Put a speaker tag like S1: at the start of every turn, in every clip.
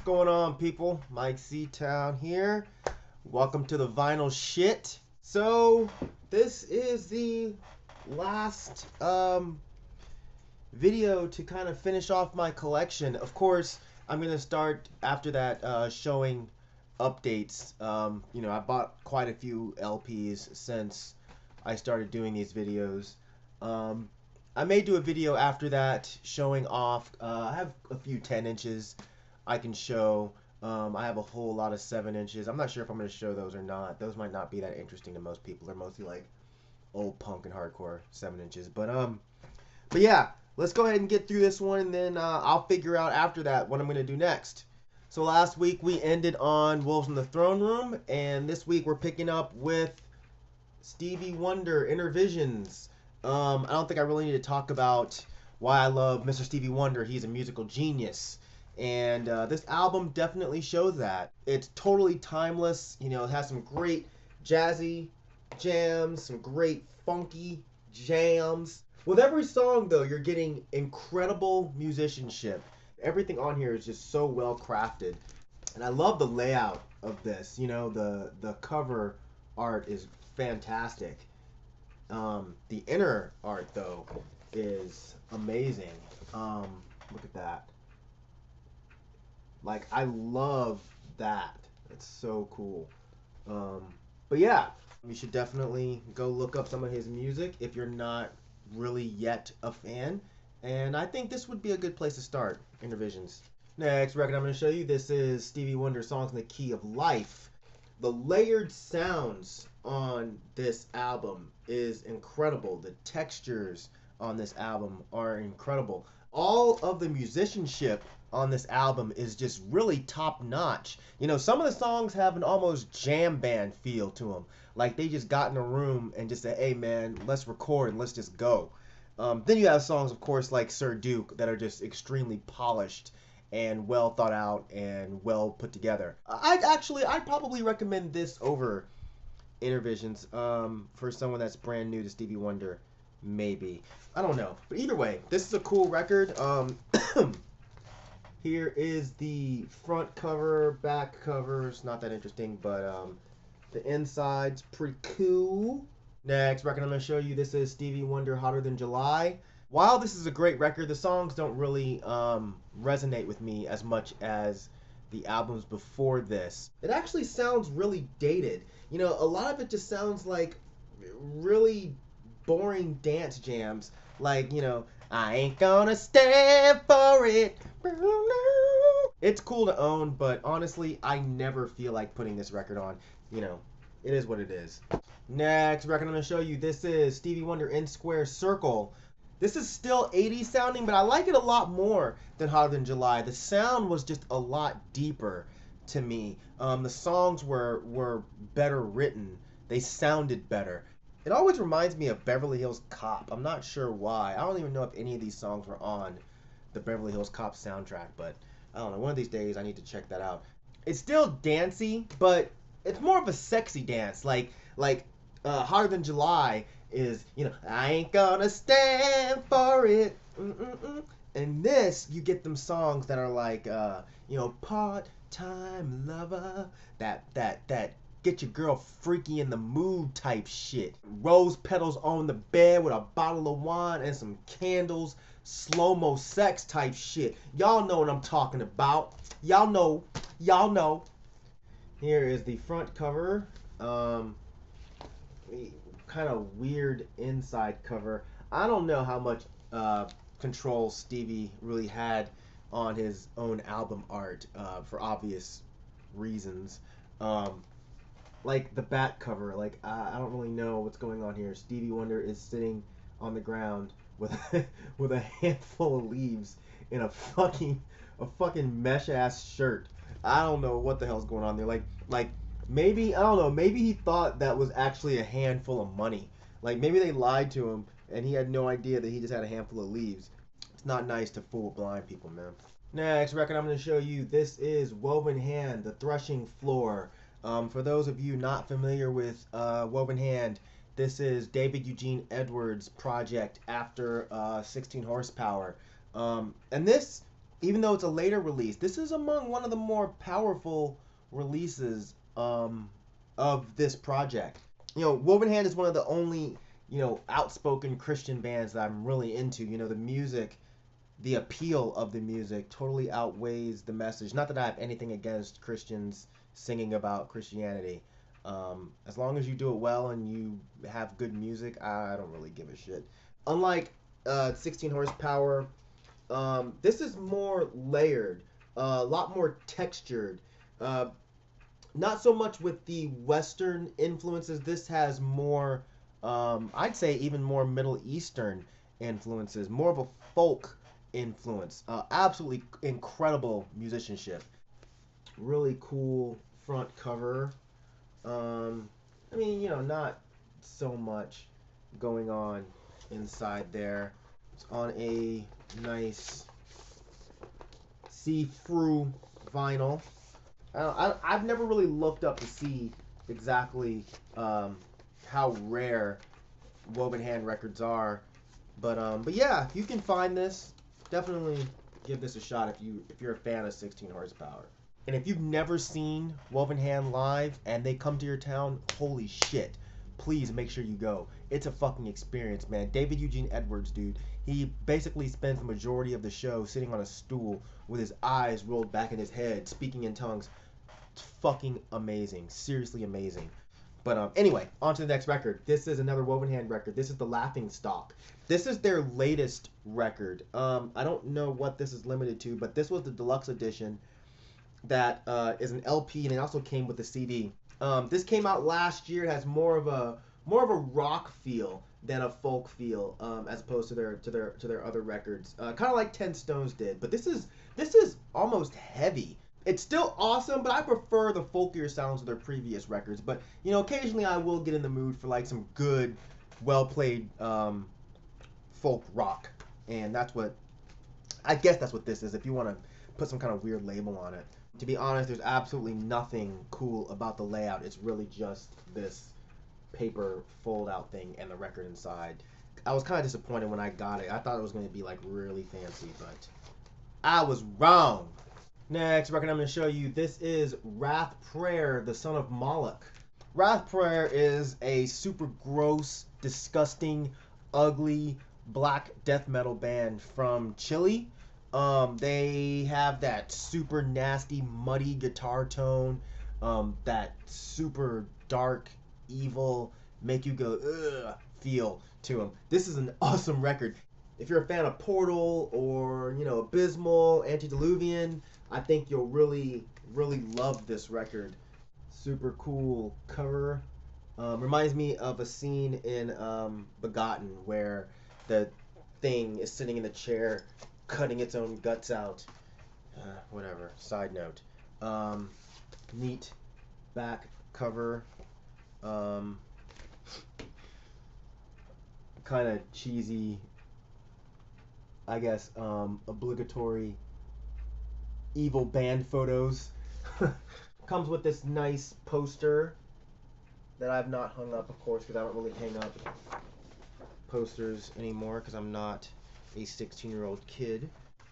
S1: going on, people? Myke C-Town here. Welcome to the vinyl shit. So, this is the last video to kind of finish off my collection. Of course, I'm going to start after that showing updates. You know, I bought quite a few LPs since I started doing these videos. I may do a video after that showing off. I have a few 10 inches I can show. I have a whole lot of 7 inches. I'm not sure if I'm going to show those or not. Those might not be that interesting to most people. They're mostly like old punk and hardcore 7 inches. But yeah, let's go ahead and get through this one, and then I'll figure out after that what I'm going to do next. So last week we ended on Wolves in the Throne Room, and this week we're picking up with Stevie Wonder, Innervisions. I don't think I really need to talk about why I love Mr. Stevie Wonder. He's a musical genius. And this album definitely shows that. It's totally timeless. You know, it has some great jazzy jams, some great funky jams. With every song, though, you're getting incredible musicianship. Everything on here is just so well crafted. And I love the layout of this. You know, the cover art is fantastic. The inner art, though, is amazing. Look at that. Like, I love that. It's so cool. But yeah, you should definitely go look up some of his music if you're not really yet a fan. And I think this would be a good place to start. Innervisions. Next record I'm going to show you, this is Stevie Wonder, Songs in the Key of Life. The layered sounds on this album is incredible. The textures on this album are incredible. All of the musicianship on this album is just really top notch. You know, some of the songs have an almost jam band feel to them. Like they just got in a room and just said, hey man, let's record and let's just go. Then you have songs, of course, like Sir Duke that are just extremely polished and well thought out and well put together. I'd probably recommend this over Innervisions for someone that's brand new to Stevie Wonder. Maybe. I don't know. But either way, this is a cool record. Here is the front cover, back cover. It's not that interesting, but the inside's pretty cool. Next record I'm going to show you, this is Stevie Wonder, Hotter Than July. While this is a great record, the songs don't really resonate with me as much as the albums before this. It actually sounds really dated. You know, a lot of it just sounds like really boring dance jams. Like, you know, I ain't gonna stand for it. It's cool to own, but honestly, I never feel like putting this record on. You know, it is what it is. Next record I'm going to show you, this is Stevie Wonder, In Square Circle. This is still 80s sounding, but I like it a lot more than Hotter Than July. The sound was just a lot deeper to me. The songs were better written. They sounded better. It always reminds me of Beverly Hills Cop. I'm not sure why. I don't even know if any of these songs were on the Beverly Hills Cop soundtrack, but I don't know. One of these days I need to check that out. It's still dancey, but it's more of a sexy dance. Like Hotter Than July is, you know, I ain't gonna stand for it. And this, you get them songs that are like, you know, part-time lover, that get your girl freaky in the mood type shit. Rose petals on the bed with a bottle of wine and some candles, slow-mo sex type shit. Y'all know what I'm talking about. Y'all know. Here is the front cover. Kind of weird inside cover. I don't know how much control Stevie really had on his own album art for obvious reasons. Like the back cover, like I don't really know what's going on here. Stevie Wonder is sitting on the ground with with a handful of leaves in a fucking mesh ass shirt. I don't know what the hell's going on there. Like maybe, I don't know, maybe he thought that was actually a handful of money. Like maybe they lied to him and he had no idea that he just had a handful of leaves. It's not nice to fool blind people, man. Next record I'm going to show you, this is Wovenhand, The Threshing Floor. For those of you not familiar with Wovenhand, this is David Eugene Edwards' project after 16 Horsepower. And this even though it's a later release, this is among one of the more powerful releases of this project. You know, Wovenhand is one of the only, you know, outspoken Christian bands that I'm really into. You know, the music, the appeal of the music totally outweighs the message. Not that I have anything against Christians singing about Christianity. As long as you do it well and you have good music, I don't really give a shit. Unlike 16 horsepower, this is more layered, a lot more textured. Not so much with the Western influences. This has more, I'd say even more Middle Eastern influences, more of a folk influence. Absolutely incredible musicianship. Really cool front cover. I mean, you know, not so much going on inside there. It's on a nice see-through vinyl. I've never really looked up to see exactly how rare Wovenhand records are, but yeah, if you can find this, definitely give this a shot if you're a fan of 16 horsepower. And if you've never seen Wovenhand live and they come to your town, holy shit, please make sure you go. It's a fucking experience, man. David Eugene Edwards, dude, he basically spends the majority of the show sitting on a stool with his eyes rolled back in his head, speaking in tongues. It's fucking amazing. Seriously amazing. But anyway, on to the next record. This is another Wovenhand record. This is The Laughing Stock. This is their latest record. I don't know what this is limited to, but this was the deluxe edition that is an LP, and it also came with the CD. This came out last year. It has more of a rock feel than a folk feel, as opposed to their other records. Kind of like 10 Stones did, but this is almost heavy. It's still awesome, but I prefer the folkier sounds of their previous records. But you know, occasionally I will get in the mood for like some good, well played folk rock, and I guess that's what this is. If you want to put some kind of weird label on it. To be honest, there's absolutely nothing cool about the layout. It's really just this paper fold-out thing and the record inside. I was kind of disappointed when I got it. I thought it was going to be like really fancy, but I was wrong. Next record I'm going to show you, this is Wrathprayer, the son of Moloch. Wrathprayer is a super gross, disgusting, ugly, black death metal band from Chile. They have that super nasty, muddy guitar tone, that super dark, evil, make you go, ugh, feel to them. This is an awesome record. If you're a fan of Portal or, you know, Abysmal, Antediluvian, I think you'll really, really love this record. Super cool cover. Reminds me of a scene in Begotten where the thing is sitting in the chair cutting its own guts out. Whatever. Side note. Neat back cover. Kind of cheesy, I guess, obligatory evil band photos. Comes with this nice poster that I've not hung up, of course, because I don't really hang up posters anymore because I'm not a 16-year-old kid.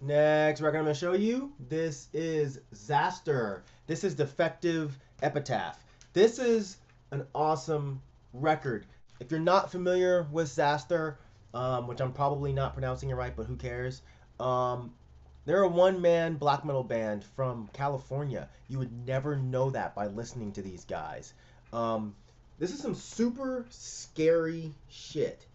S1: Next record I'm going to show you, this is Xasthur. This is Defective Epitaph. This is an awesome record. If you're not familiar with Xasthur, which I'm probably not pronouncing it right, but who cares? They're a one-man black metal band from California. You would never know that by listening to these guys. This is some super scary shit.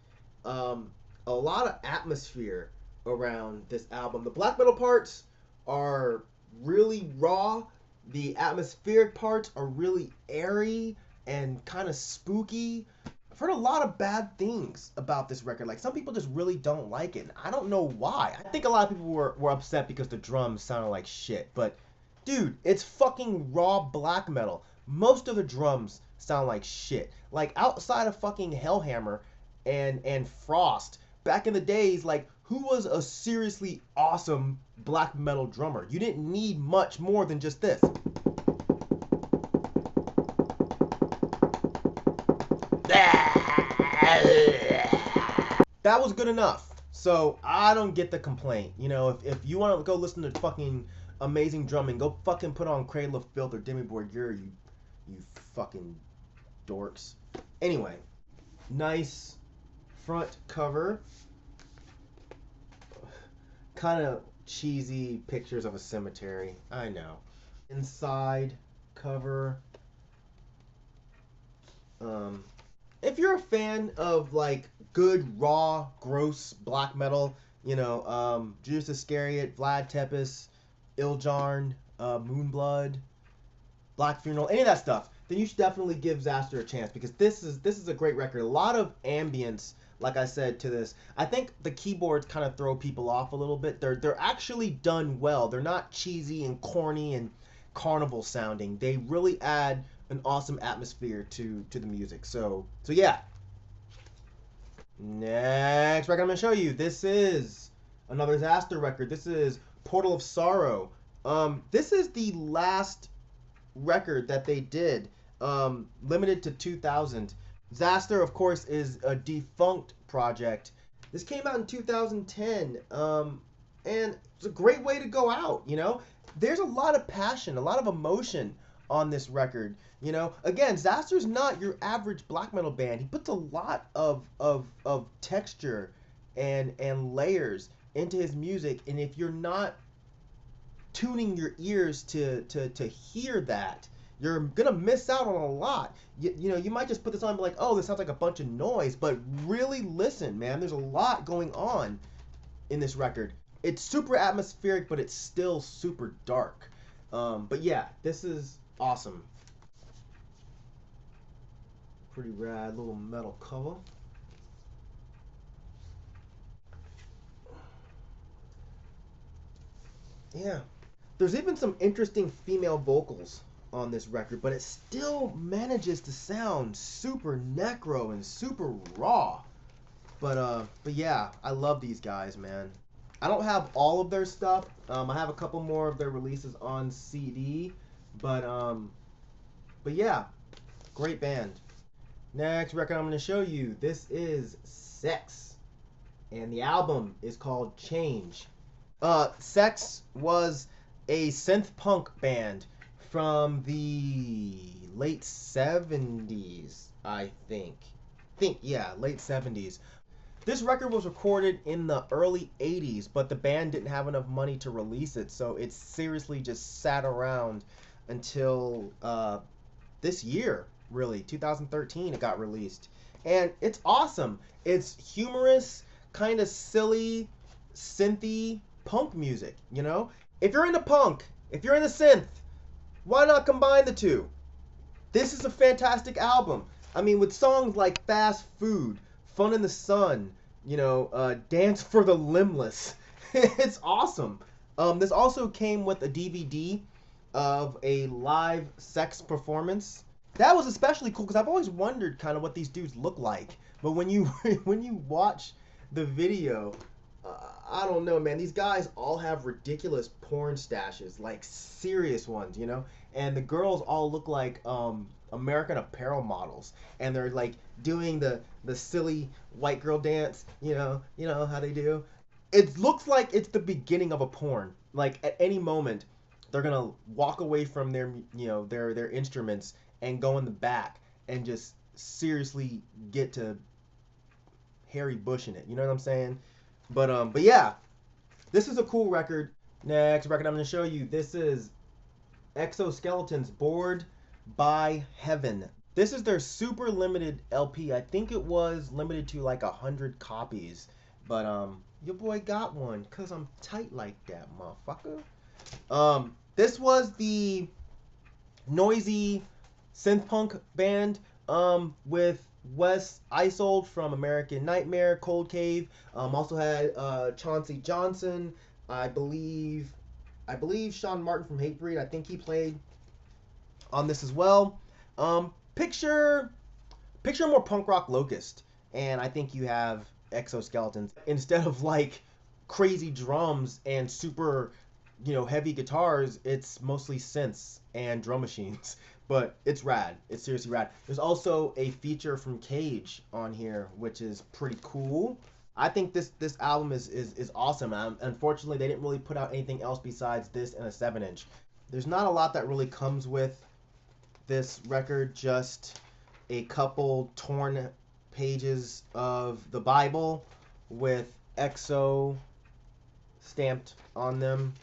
S1: A lot of atmosphere around this album. The black metal parts are really raw. The atmospheric parts are really airy and kind of spooky. I've heard a lot of bad things about this record. Like, some people just really don't like it. And I don't know why. I think a lot of people were upset because the drums sounded like shit. But, dude, it's fucking raw black metal. Most of the drums sound like shit. Like, outside of fucking Hellhammer and Frost, back in the days, like, who was a seriously awesome black metal drummer? You didn't need much more than just this. That was good enough. So I don't get the complaint. You know, if you want to go listen to fucking amazing drumming, go fucking put on Cradle of Filth or Demi Borgir, you fucking dorks. Anyway, nice front cover. Kind of cheesy pictures of a cemetery. I know. Inside cover. If you're a fan of like good raw gross black metal, you know, Judas Iscariot, Vlad Tepes, Iljarn, Moonblood, Black Funeral, any of that stuff, then you should definitely give Xasthur a chance, because this is a great record. A lot of ambience, like I said, to this. I think the keyboards kind of throw people off a little bit. They're actually done well. They're not cheesy and corny and carnival sounding. They really add an awesome atmosphere to the music. So yeah. Next record I'm gonna show you. This is another Xasthur record. This is Portal of Sorrow. This is the last record that they did, limited to 2000. Xasthur, of course, is a defunct project. This came out in 2010, and it's a great way to go out, you know? There's a lot of passion, a lot of emotion on this record, you know? Again, Xasthur's not your average black metal band. He puts a lot of texture and layers into his music, and if you're not tuning your ears to hear that, you're gonna miss out on a lot. You know, you might just put this on and be like, oh, this sounds like a bunch of noise, but really listen, man, there's a lot going on in this record. It's super atmospheric, but it's still super dark. But yeah, this is awesome. Pretty rad little metal cover. Yeah. There's even some interesting female vocals on this record, but it still manages to sound super necro and super raw. But yeah, I love these guys, man. I don't have all of their stuff. I have a couple more of their releases on CD, but yeah, great band. Next record I'm going to show you. This is Xex, and the album is called Change. Xex was a synth punk band from the late 70s, I think. Yeah, late 70s. This record was recorded in the early 80s, but the band didn't have enough money to release it, so it seriously just sat around until this year, really. 2013 it got released. And it's awesome. It's humorous, kind of silly, synthy punk music, you know? If you're into punk, if you're into synth, why not combine the two? This is a fantastic album. I mean, with songs like Fast Food, Fun in the Sun, you know, Dance for the Limbless. It's awesome. This also came with a DVD of a live Xex performance. That was especially cool because I've always wondered kind of what these dudes look like. But when you when you watch the video, I don't know, man. These guys all have ridiculous porn stashes, like serious ones, you know. And the girls all look like American Apparel models, and they're like doing the silly white girl dance, you know how they do. It looks like it's the beginning of a porn. Like at any moment, they're gonna walk away from their their instruments and go in the back and just seriously get to Harry Bush in it. You know what I'm saying? But yeah, this is a cool record. Next record I'm gonna show you. This is Exoskeleton's Bored by Heaven. This is their super limited LP. I think it was limited to like 100 copies. But your boy got one because I'm tight like that, motherfucker. This was the noisy synth punk band with Wes Isold from American Nightmare, Cold Cave. Also had Chauncey Johnson. I believe Sean Martin from Hatebreed. I think he played on this as well. Picture a more punk rock Locust, and I think you have Exoskeletons. Instead of like crazy drums and super, heavy guitars, it's mostly synths and drum machines. But it's rad. It's seriously rad. There's also a feature from Cage on here, which is pretty cool. I think this album is awesome. Unfortunately, they didn't really put out anything else besides this and a 7-inch. There's not a lot that really comes with this record, just a couple torn pages of the Bible with XO stamped on them.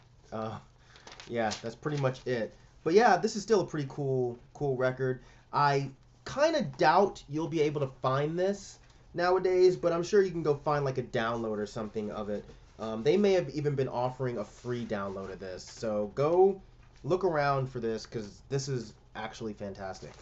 S1: Yeah, that's pretty much it. But yeah, this is still a pretty cool record. I kind of doubt you'll be able to find this nowadays, but I'm sure you can go find like a download or something of it. They may have even been offering a free download of this, so go look around for this because this is actually fantastic.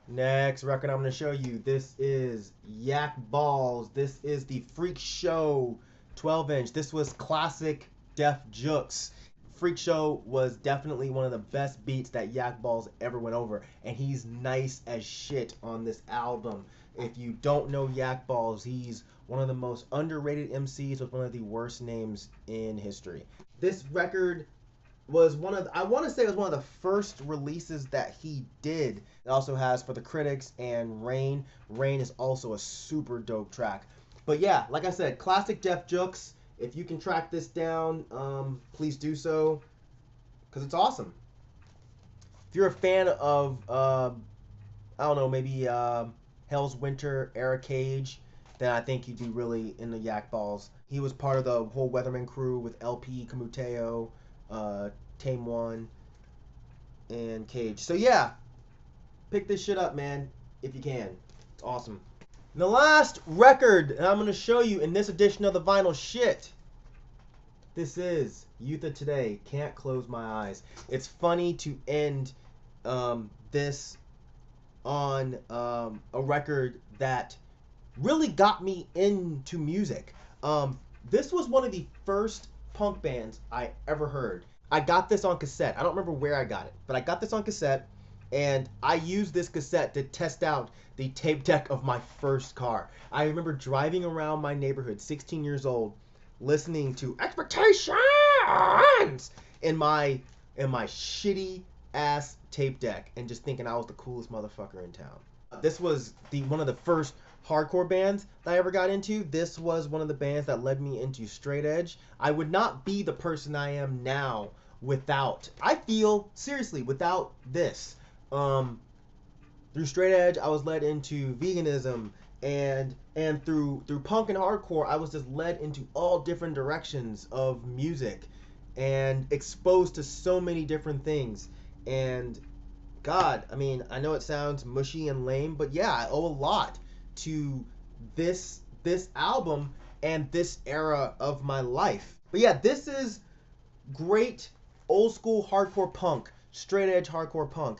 S1: Next record I'm going to show you, this is Yak Ballz. This is the Freakshow 12-inch. This was classic Def Jux. Freakshow was definitely one of the best beats that Yak Ballz ever went over, and he's nice as shit on this album. If you don't know Yak Ballz, he's one of the most underrated MCs with one of the worst names in history. This record was one of, I want to say it was one of the first releases that he did. It also has For the Critics and Rain. Rain is also a super dope track. But yeah, like I said, classic Def Jux. If you can track this down, please do so, because it's awesome. If you're a fan of, I don't know, maybe Hell's Winter, Era Cage, then I think you'd be really into Yak Ballz. He was part of the whole Weatherman crew with LP, Kamuteo, Tame One, and Cage. So yeah, pick this shit up, man, if you can. It's awesome. And the last record that I'm going to show you in this edition of the Vinyl Shit, this is Youth of Today, Can't Close My Eyes. It's funny to end this on a record that really got me into music. This was one of the first punk bands I ever heard. I got this on cassette. I don't remember where I got it, but I got this on cassette, and I used this cassette to test out the tape deck of my first car. I remember driving around my neighborhood, 16 years old, listening to Expectations in my shitty ass tape deck and just thinking I was the coolest motherfucker in town. This was one of the first hardcore bands that I ever got into. This was one of the bands that led me into straight edge. I would not be the person I am now without, I feel, seriously, without this. Through straight edge, I was led into veganism, and through punk and hardcore, I was just led into all different directions of music and exposed to so many different things. And God, I mean, I know it sounds mushy and lame, but yeah, I owe a lot to this album and this era of my life. But yeah, this is great old school hardcore punk, straight edge hardcore punk.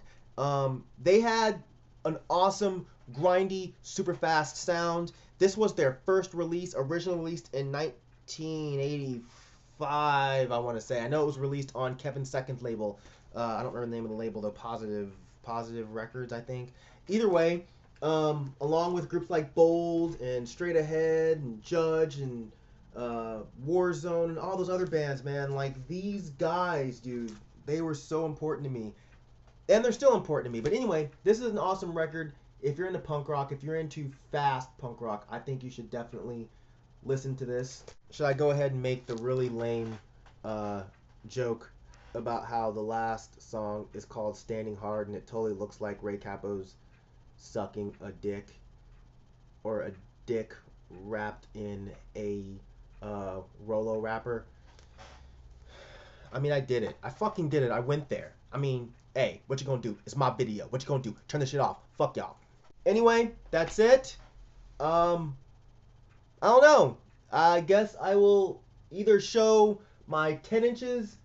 S1: They had an awesome, grindy, super fast sound. This was their first release, originally released in 1985, I want to say. I know it was released on Kevin's second label. I don't remember the name of the label, though. Positive Records, I think. Either way, along with groups like Bold and Straight Ahead and Judge and Warzone and all those other bands, man, like, these guys, dude, they were so important to me. And they're still important to me. But anyway, this is an awesome record. If you're into punk rock, if you're into fast punk rock, I think you should definitely listen to this. Should I go ahead and make the really lame joke about how the last song is called Standing Hard and it totally looks like Ray Capo's sucking a dick, or a dick wrapped in a Rolo wrapper? I mean, I did it. I fucking did it. I went there. I mean, hey, what you gonna do? It's my video. What you gonna do? Turn this shit off. Fuck y'all. Anyway, that's it. I don't know. I guess I will either show my 10 inches,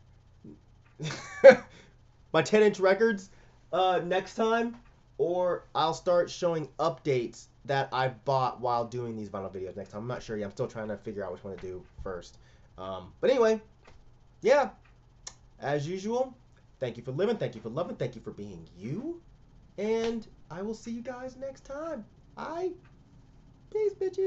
S1: my 10-inch records next time, or I'll start showing updates that I bought while doing these vinyl videos next time. I'm not sure yet. I'm still trying to figure out which one to do first. But anyway, yeah, as usual, thank you for living, thank you for loving, thank you for being you, and I will see you guys next time. Bye. Peace, bitches.